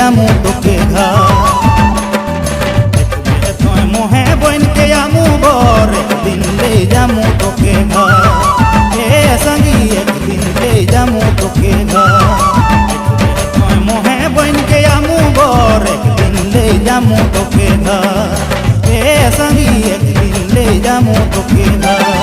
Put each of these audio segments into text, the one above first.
जामू तोके घर देखबे तोय मोहे बन के आमू बर एक दिन ले जामू तोके घर ए संगी एक दिन ले जामू तोके घर देखबे तोय मोहे बन के आमू बर एक दिन ले जामू तोके घर ए संगी एक दिन ले जामू तोके घर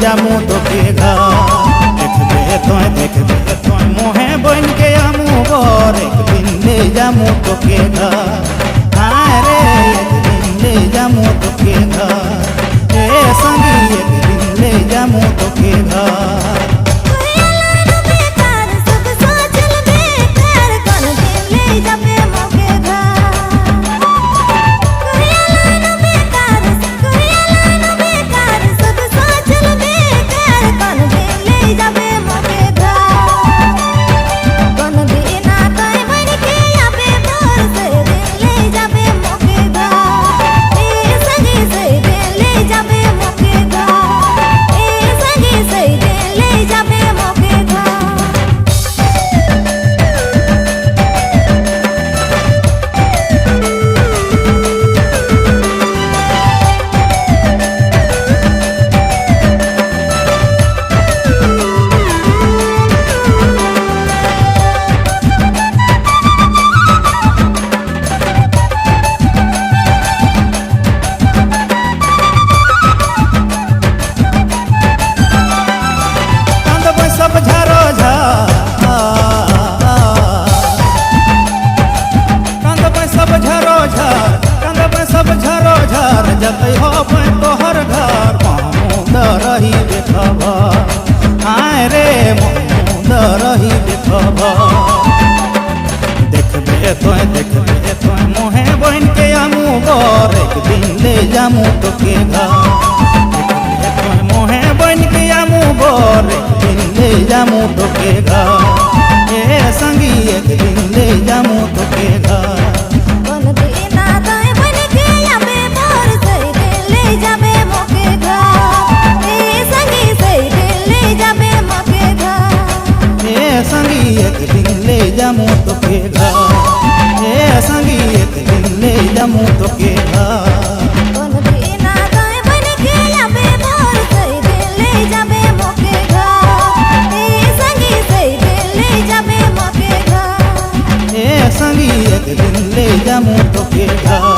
जामू तोके घर देखबे तोय मोहे बन के आमू बर एक दिन ले जामू तोके घर हाय रे एक दिन ले जामू तोके घर ए संगी एक दिन ले जामू तोके घर जतै हो तोहर घर महमूद रही देखब आय रे महमूद रही देखब देखबे तोय मोहे बन के आमू बर एक दिन ले जामू तोके घर देखबे तोय मोहे बन के आमू बर एक दिन ले जामू तोके घर ए संगी एक दिन ले जामू तोके घर संगी एक दिन ले जामू तोके घर ए संगी एक दिन ले जामू तोके घर संगी एक दिन ले जामू तोके घर।